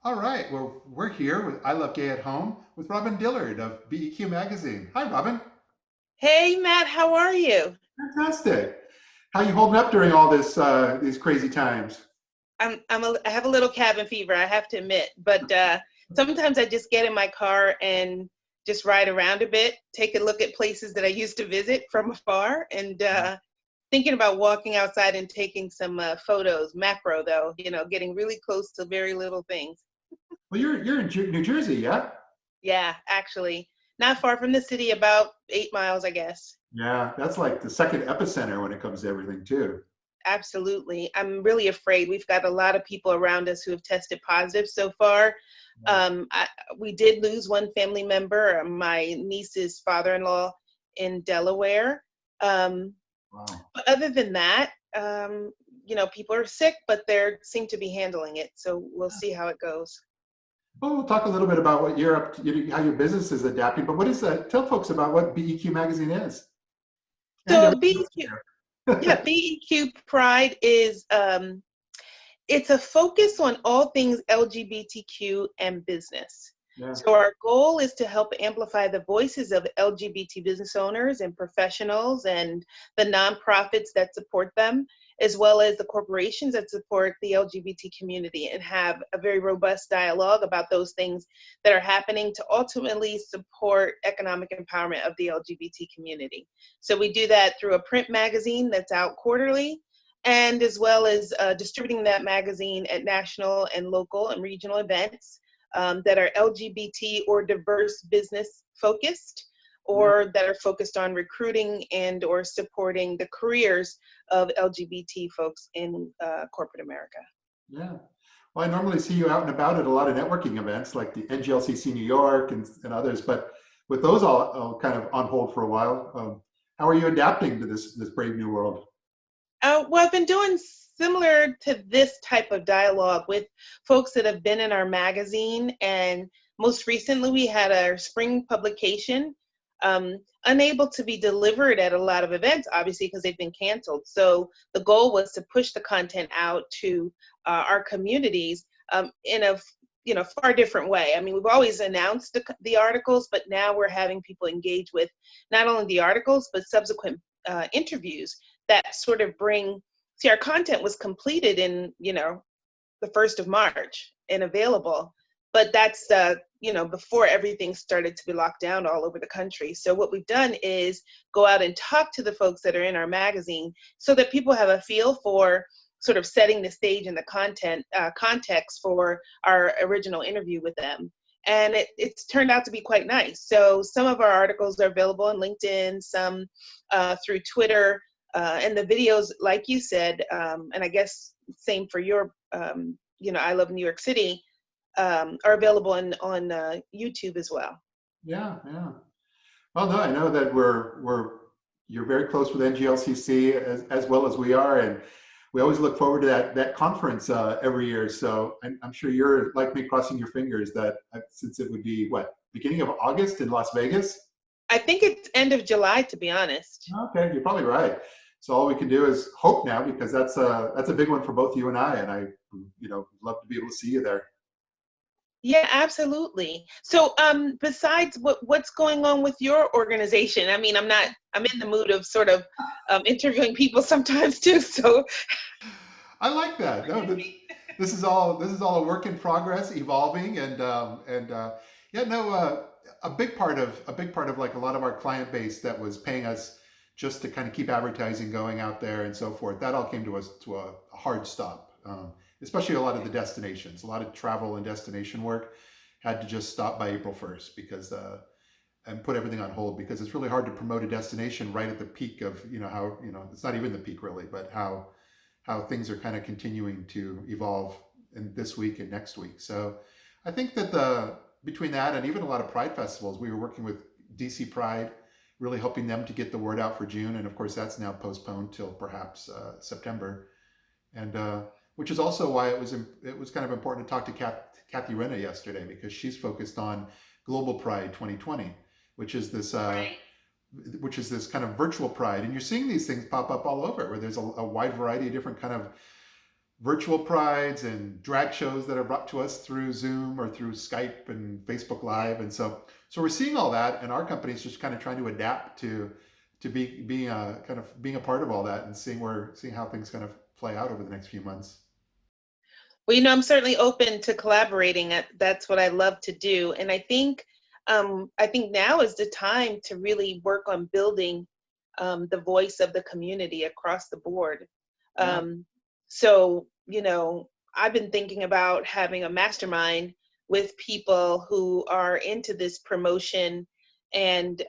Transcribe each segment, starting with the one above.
All right. Well, we're here with I Love Gay at Home with Robin Dillard of BEQ Magazine. Hi, Robin. Hey Matt, how are you? Fantastic. How you holding up during all these crazy times? I have a little cabin fever, I have to admit, but sometimes I just get in my car and just ride around a bit, take a look at places that I used to visit from afar, and thinking about walking outside and taking some photos, macro though, getting really close to very little things. Well, you're in New Jersey, yeah? Yeah, actually, not far from the city, about 8 miles, I guess. Yeah, that's like the second epicenter when it comes to everything, too. Absolutely. I'm really afraid. We've got a lot of people around us who have tested positive so far. Yeah. We did lose one family member, my niece's father-in-law in Delaware. Um, Wow. but other than that, people are sick, but they seem to be handling it. So we'll see how it goes. Well, we'll talk a little bit about what you're up to, how your business is adapting. But what is that? Tell folks about what BEQ Magazine is and So everything else BEQ, yeah, there. BEQ Pride is it's a focus on all things LGBTQ and business. Yeah. So our goal is to help amplify the voices of LGBT business owners and professionals and the nonprofits that support them, as well as the corporations that support the LGBT community, and have a very robust dialogue about those things that are happening to ultimately support economic empowerment of the LGBT community. So we do that through a print magazine that's out quarterly, and as well as distributing that magazine at national and local and regional events that are LGBT or diverse business focused, Yeah. or that are focused on recruiting and or supporting the careers of LGBT folks in corporate America. Yeah. Well, I normally see you out and about at a lot of networking events like the NGLCC New York and others, but with those all kind of on hold for a while, how are you adapting to this brave new world? Well, I've been doing similar to this type of dialogue with folks that have been in our magazine. And most recently, we had our spring publication unable to be delivered at a lot of events, obviously, because they've been canceled. So the goal was to push the content out to our communities in a far different way. I mean, we've always announced the articles, but now we're having people engage with not only the articles, but subsequent interviews that sort of bring, see, our content was completed in the 1st of March and available, but that's before everything started to be locked down all over the country. So what we've done is go out and talk to the folks that are in our magazine so that people have a feel for sort of setting the stage and the content context for our original interview with them. And it's turned out to be quite nice. So some of our articles are available on LinkedIn, some through Twitter, and the videos, like you said, and I guess same for your, I Love New York City, are available on YouTube as well. Yeah, yeah. Well, no, I know that we're you're very close with NGLCC as well as we are, and we always look forward to that conference every year. So I'm sure you're like me, crossing your fingers that since it would be what, beginning of August in Las Vegas. I think it's end of July, to be honest. Okay, you're probably right. So all we can do is hope now, because that's a big one for both you and I, love to be able to see you there. Yeah, absolutely. So, besides what's going on with your organization? I mean, I'm in the mood of sort of interviewing people sometimes too. So, I like that. No, this is all a work in progress, evolving, and yeah, no, a big part of like a lot of our client base that was paying us just to kind of keep advertising going out there and so forth. That all came to us to a hard stop. Especially a lot of the destinations, a lot of travel and destination work had to just stop by April 1st because and put everything on hold, because it's really hard to promote a destination right at the peak of how it's not even the peak really, but how things are kind of continuing to evolve in this week and next week. So I think that the between that and even a lot of Pride festivals, we were working with DC Pride, really helping them to get the word out for June, and of course that's now postponed till perhaps September, and which is also why it was kind of important to talk to Kathy Renna yesterday, because she's focused on Global Pride 2020, which is this right. which is this kind of virtual pride, and you're seeing these things pop up all over, where there's a wide variety of different kind of virtual prides and drag shows that are brought to us through Zoom or through Skype and Facebook Live. And so we're seeing all that, and our company's just kind of trying to adapt to being a kind of being a part of all that and seeing how things kind of play out over the next few months. Well, I'm certainly open to collaborating. That's what I love to do. And I think now is the time to really work on building the voice of the community across the board. Yeah. So, I've been thinking about having a mastermind with people who are into this promotion and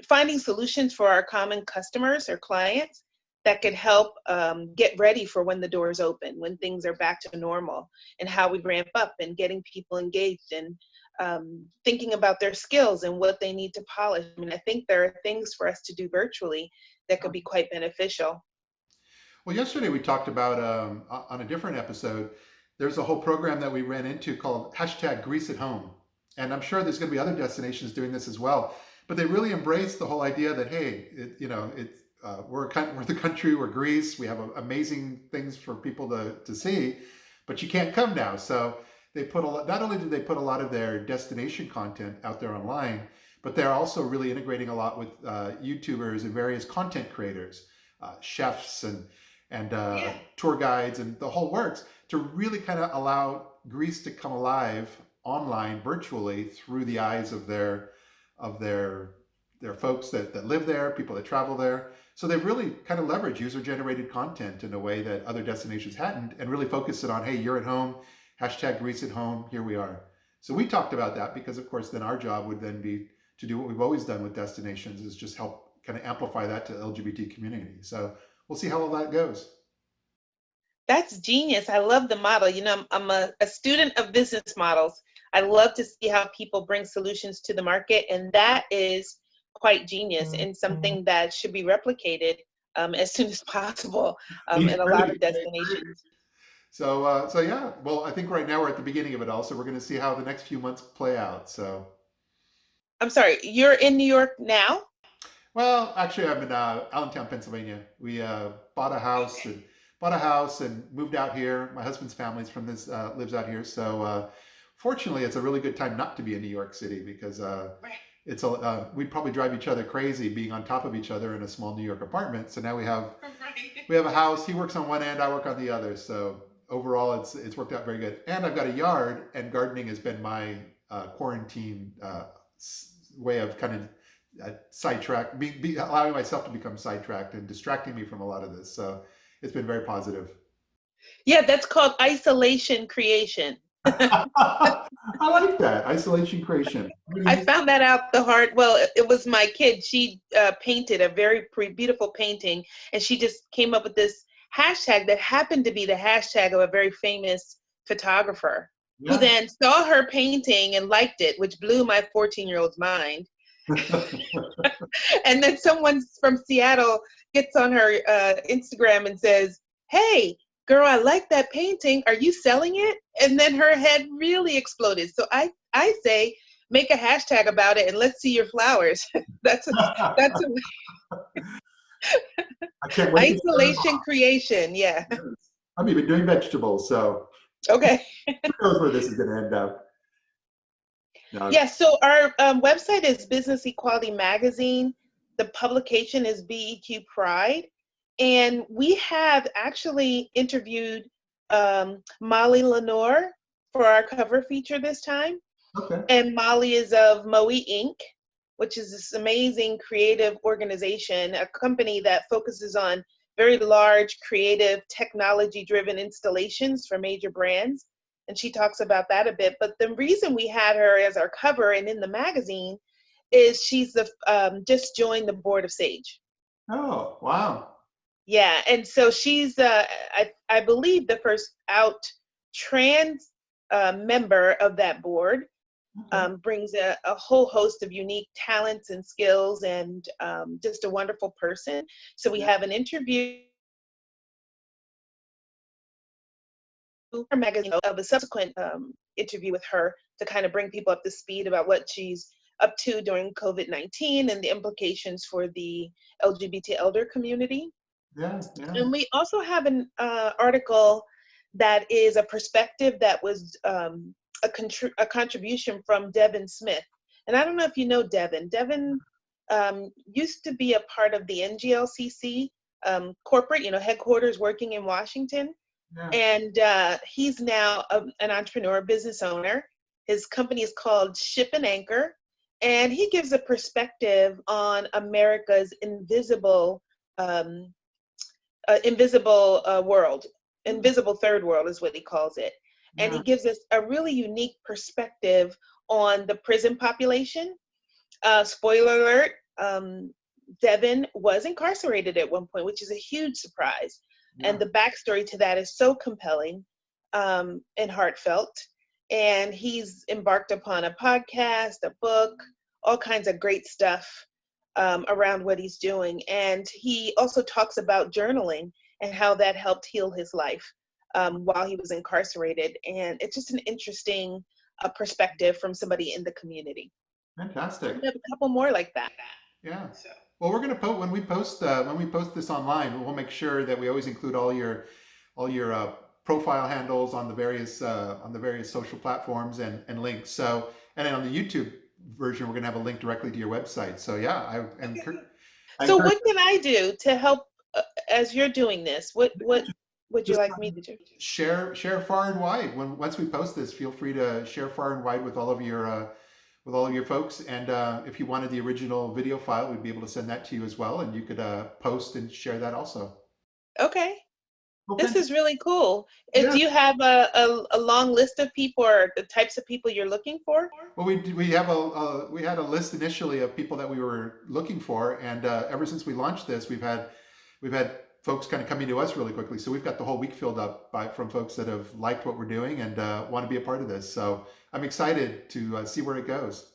finding solutions for our common customers or clients that could help get ready for when the doors open, when things are back to normal, and how we ramp up and getting people engaged and thinking about their skills and what they need to polish. I mean, I think there are things for us to do virtually that could be quite beneficial. Well, yesterday we talked about on a different episode. There's a whole program that we ran into called hashtag Grease at Home, and I'm sure there's going to be other destinations doing this as well. But they really embrace the whole idea that hey, we're the country, we're Greece, we have amazing things for people to see, but you can't come now. So they put not only did they put a lot of their destination content out there online, but they're also really integrating a lot with YouTubers and various content creators, chefs and tour guides and the whole works to really kind of allow Greece to come alive online virtually through the eyes of their folks that live there, people that travel there. So they've really kind of leveraged user generated content in a way that other destinations hadn't, and really focused it on, hey, you're at home, hashtag Greece at home, here we are. So we talked about that because of course then our job would then be to do what we've always done with destinations, is just help kind of amplify that to the LGBT community. So we'll see how all that goes. That's genius. I love the model. I'm a student of business models. I love to see how people bring solutions to the market, and that is quite genius and something that should be replicated as soon as possible in a lot of destinations. So yeah, well, I think right now we're at the beginning of it all, so we're going to see how the next few months play out. So, I'm sorry, you're in New York now? well, actually, I'm in Allentown, Pennsylvania. We bought a house Okay. and moved out here. My husband's family's from this lives out here, so fortunately, it's a really good time not to be in New York City because Right. we'd probably drive each other crazy being on top of each other in a small New York apartment. So now Right. we have a house. He works on one end, I work on the other. So overall, it's worked out very good. And I've got a yard, and gardening has been my quarantine way of kind of sidetrack, allowing myself to become sidetracked and distracting me from a lot of this. So it's been very positive. Yeah, that's called isolation creation. I like that isolation creation. I found that out the hard. Well, it was my kid. She painted a very beautiful painting, and she just came up with this hashtag that happened to be the hashtag of a very famous photographer, who Yeah. then saw her painting and liked it, which blew my 14-year-old's mind. And then someone from Seattle gets on her Instagram and says, "Hey, girl, I like that painting. Are you selling it?" And then her head really exploded. So I say, make a hashtag about it and let's see your flowers. That's a I can't wait to get them. isolation creation. Yeah. I'm even doing vegetables, so Okay. who knows where this is going to end up. No. Yeah. So our website is Business Equality Magazine. The publication is BEQ Pride. And we have actually interviewed Molly Lenore for our cover feature this time. Okay. And Molly is of Moe Inc., which is this amazing creative organization, a company that focuses on very large, creative, technology-driven installations for major brands. And she talks about that a bit. But the reason we had her as our cover and in the magazine is she's just joined the board of SAGE. Oh, wow. Yeah, and so she's, I believe, the first out trans member of that board. Okay. Brings a whole host of unique talents and skills, and just a wonderful person. So we Yeah. have an interview her magazine of a subsequent interview with her to kind of bring people up to speed about what she's up to during COVID-19 and the implications for the LGBT elder community. Yeah, yeah, And we also have an article that is a perspective that was a contribution from Devin Smith. And I don't know if you know Devin. Devin used to be a part of the NGLCC corporate, headquarters working in Washington. yeah. And he's now an entrepreneur, business owner. His company is called Ship and Anchor. And he gives a perspective on America's um, invisible world. Invisible third world is what he calls it. And Yeah. he gives us a really unique perspective on the prison population. Spoiler alert, Devin was incarcerated at one point, which is a huge surprise. And Yeah. the backstory to that is so compelling and heartfelt. And he's embarked upon a podcast, a book, all kinds of great stuff around what he's doing. And he also talks about journaling and how that helped heal his life while he was incarcerated. And it's just an interesting perspective from somebody in the community. Fantastic. We have a couple more like that. Yeah. So, Well, we're gonna post when we post this online. We'll make sure that we always include all your profile handles on the various social platforms and links. So, and then on the YouTube version, we're gonna have a link directly to your website. So, yeah, I so encourage what can I do to help as you're doing this? What would you just like me to do? share far and wide. Once we post this, feel free to share far and wide with all of your folks. And if you wanted the original video file, we'd be able to send that to you as well, and you could post and share that also. Okay, Well, this is really cool. yeah. Do you have a long list of people or the types of people you're looking for? Well, we had a list initially of people that we were looking for, and ever since we launched this, we've had folks kind of coming to us really quickly. So we've got the whole week filled up from folks that have liked what we're doing and want to be a part of this. So I'm excited to see where it goes.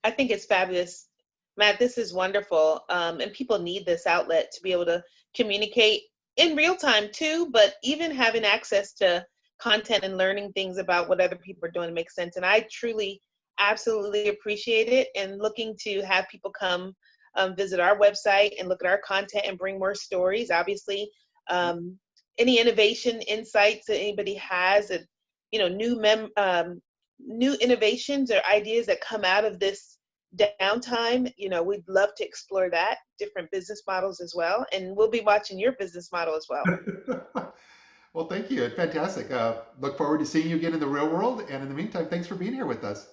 I think it's fabulous. Matt, this is wonderful. And people need this outlet to be able to communicate in real time too, but even having access to content and learning things about what other people are doing makes sense. And I truly, absolutely appreciate it and looking to have people come visit our website and look at our content and bring more stories. Obviously, um, any innovation insights that anybody has, and new innovations or ideas that come out of this downtime, we'd love to explore that, different business models as well. And we'll be watching your business model as well. Well, thank you. Fantastic. Look forward to seeing you again in the real world. And in the meantime, thanks for being here with us.